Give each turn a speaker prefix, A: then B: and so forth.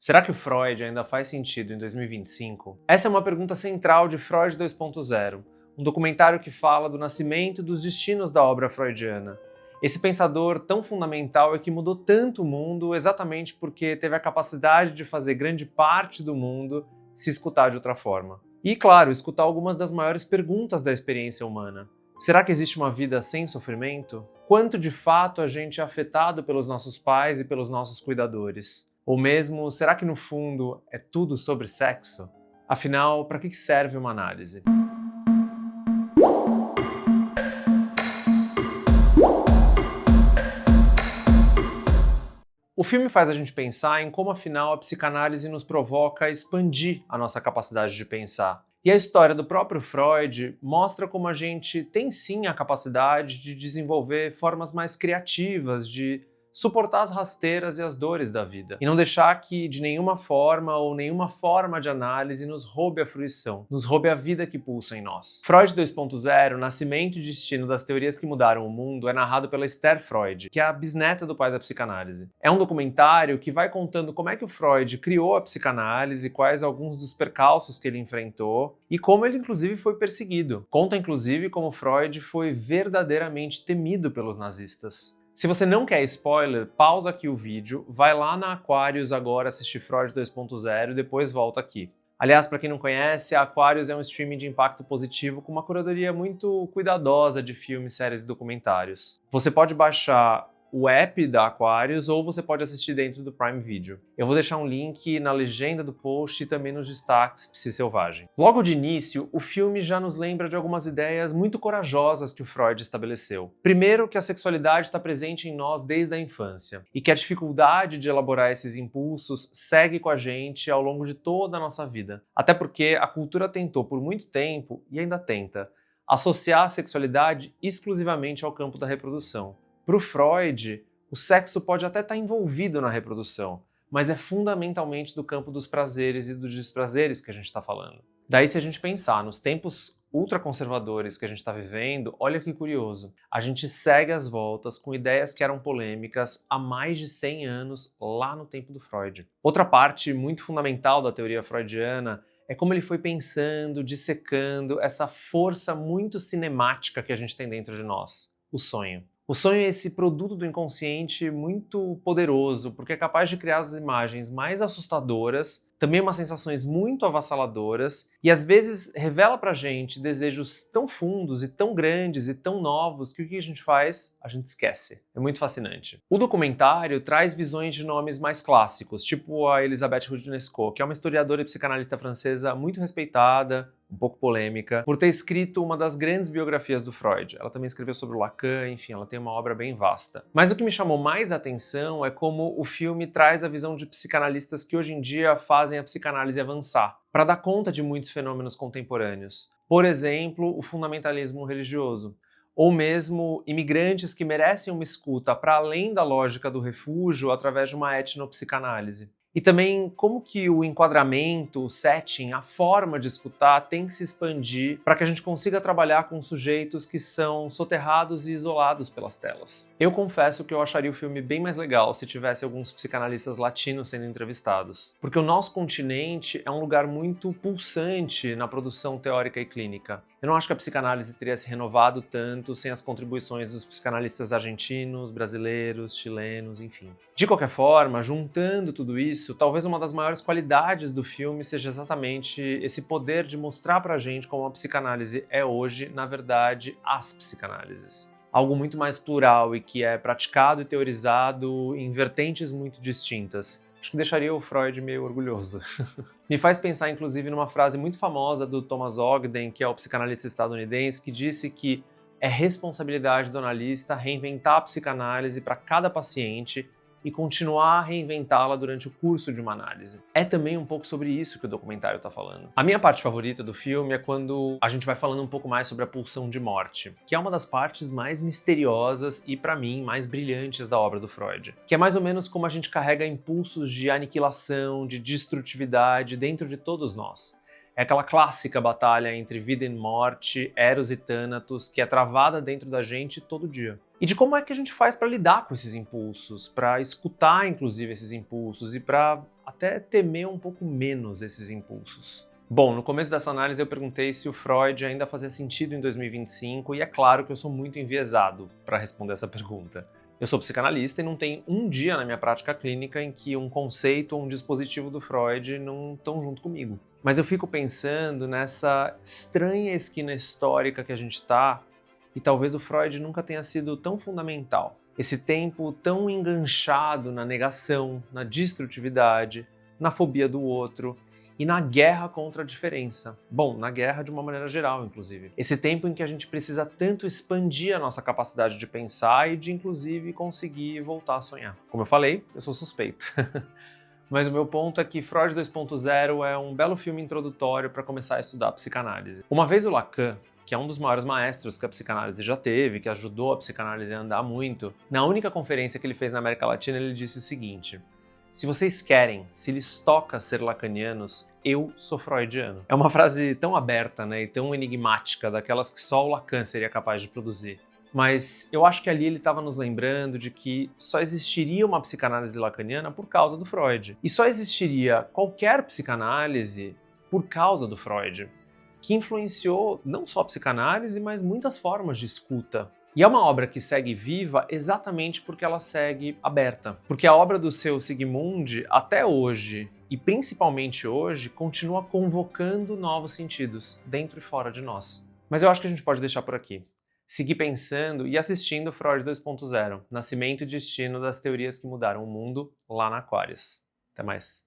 A: Será que o Freud ainda faz sentido em 2025? Essa é uma pergunta central de Freud 2.0, um documentário que fala do nascimento e dos destinos da obra freudiana. Esse pensador tão fundamental e que mudou tanto o mundo exatamente porque teve a capacidade de fazer grande parte do mundo se escutar de outra forma. E, claro, escutar algumas das maiores perguntas da experiência humana. Será que existe uma vida sem sofrimento? Quanto de fato a gente é afetado pelos nossos pais e pelos nossos cuidadores? Ou mesmo, será que no fundo é tudo sobre sexo? Afinal, para que serve uma análise? O filme faz a gente pensar em como, afinal, a psicanálise nos provoca a expandir a nossa capacidade de pensar. E a história do próprio Freud mostra como a gente tem sim a capacidade de desenvolver formas mais criativas de suportar as rasteiras e as dores da vida. E não deixar que de nenhuma forma ou nenhuma forma de análise nos roube a fruição, nos roube a vida que pulsa em nós. Freud 2.0, Nascimento e Destino das Teorias que Mudaram o Mundo, é narrado pela Esther Freud, que é a bisneta do pai da psicanálise. É um documentário que vai contando como é que o Freud criou a psicanálise, quais alguns dos percalços que ele enfrentou e como ele inclusive foi perseguido. Conta inclusive como Freud foi verdadeiramente temido pelos nazistas. Se você não quer spoiler, pausa aqui o vídeo, vai lá na Aquarius agora assistir Freud 2.0 e depois volta aqui. Aliás, para quem não conhece, a Aquarius é um streaming de impacto positivo com uma curadoria muito cuidadosa de filmes, séries e documentários. Você pode baixar o app da Aquarius ou você pode assistir dentro do Prime Video. Eu vou deixar um link na legenda do post e também nos destaques Psi Selvagem. Logo de início, o filme já nos lembra de algumas ideias muito corajosas que o Freud estabeleceu. Primeiro, que a sexualidade está presente em nós desde a infância e que a dificuldade de elaborar esses impulsos segue com a gente ao longo de toda a nossa vida. Até porque a cultura tentou por muito tempo, e ainda tenta, associar a sexualidade exclusivamente ao campo da reprodução. Para o Freud, o sexo pode até estar envolvido na reprodução, mas é fundamentalmente do campo dos prazeres e dos desprazeres que a gente está falando. Daí, se a gente pensar nos tempos ultraconservadores que a gente está vivendo, olha que curioso, a gente segue as voltas com ideias que eram polêmicas há mais de 100 anos lá no tempo do Freud. Outra parte muito fundamental da teoria freudiana é como ele foi pensando, dissecando essa força muito cinemática que a gente tem dentro de nós, o sonho. O sonho é esse produto do inconsciente muito poderoso, porque é capaz de criar as imagens mais assustadoras, também umas sensações muito avassaladoras, e às vezes revela pra gente desejos tão fundos e tão grandes e tão novos que o que a gente faz? A gente esquece. É muito fascinante. O documentário traz visões de nomes mais clássicos, tipo a Elisabeth Roudinesco, que é uma historiadora e psicanalista francesa muito respeitada, um pouco polêmica, por ter escrito uma das grandes biografias do Freud. Ela também escreveu sobre o Lacan, enfim, ela tem uma obra bem vasta. Mas o que me chamou mais a atenção é como o filme traz a visão de psicanalistas que hoje em dia fazem a psicanálise avançar, para dar conta de muitos fenômenos contemporâneos. Por exemplo, o fundamentalismo religioso. Ou mesmo imigrantes que merecem uma escuta para além da lógica do refúgio através de uma etnopsicanálise. E também como que o enquadramento, o setting, a forma de escutar tem que se expandir para que a gente consiga trabalhar com sujeitos que são soterrados e isolados pelas telas. Eu confesso que eu acharia o filme bem mais legal se tivesse alguns psicanalistas latinos sendo entrevistados, porque o nosso continente é um lugar muito pulsante na produção teórica e clínica. Eu não acho que a psicanálise teria se renovado tanto sem as contribuições dos psicanalistas argentinos, brasileiros, chilenos, enfim. De qualquer forma, juntando tudo isso, talvez uma das maiores qualidades do filme seja exatamente esse poder de mostrar pra gente como a psicanálise é hoje, na verdade, as psicanálises. Algo muito mais plural e que é praticado e teorizado em vertentes muito distintas. Acho que deixaria o Freud meio orgulhoso. Me faz pensar, inclusive, numa frase muito famosa do Thomas Ogden, que é o psicanalista estadunidense, que disse que é responsabilidade do analista reinventar a psicanálise para cada paciente e continuar a reinventá-la durante o curso de uma análise. É também um pouco sobre isso que o documentário está falando. A minha parte favorita do filme é quando a gente vai falando um pouco mais sobre a pulsão de morte, que é uma das partes mais misteriosas e, para mim, mais brilhantes da obra do Freud, que é mais ou menos como a gente carrega impulsos de aniquilação, de destrutividade dentro de todos nós. É aquela clássica batalha entre vida e morte, Eros e Thanatos, que é travada dentro da gente todo dia. E de como é que a gente faz para lidar com esses impulsos, para escutar, inclusive, esses impulsos e para até temer um pouco menos esses impulsos. Bom, no começo dessa análise eu perguntei se o Freud ainda fazia sentido em 2025 e é claro que eu sou muito enviesado para responder essa pergunta. Eu sou psicanalista e não tem um dia na minha prática clínica em que um conceito ou um dispositivo do Freud não estão junto comigo. Mas eu fico pensando nessa estranha esquina histórica que a gente está e talvez o Freud nunca tenha sido tão fundamental. Esse tempo tão enganchado na negação, na destrutividade, na fobia do outro e na guerra contra a diferença. Bom, na guerra de uma maneira geral, inclusive. Esse tempo em que a gente precisa tanto expandir a nossa capacidade de pensar e de, inclusive, conseguir voltar a sonhar. Como eu falei, eu sou suspeito. Mas o meu ponto é que Freud 2.0 é um belo filme introdutório para começar a estudar a psicanálise. Uma vez o Lacan, que é um dos maiores maestros que a psicanálise já teve, que ajudou a psicanálise a andar muito, na única conferência que ele fez na América Latina, ele disse o seguinte: se vocês querem, se lhes toca ser lacanianos, eu sou freudiano. É uma frase tão aberta, né, e tão enigmática, daquelas que só o Lacan seria capaz de produzir. Mas eu acho que ali ele estava nos lembrando de que só existiria uma psicanálise lacaniana por causa do Freud. E só existiria qualquer psicanálise por causa do Freud, que influenciou não só a psicanálise, mas muitas formas de escuta. E é uma obra que segue viva exatamente porque ela segue aberta. Porque a obra do seu Sigmund, até hoje, e principalmente hoje, continua convocando novos sentidos, dentro e fora de nós. Mas eu acho que a gente pode deixar por aqui. Seguir pensando e assistindo Freud 2.0, Nascimento e Destino das Teorias que Mudaram o Mundo, lá na Aquarius. Até mais.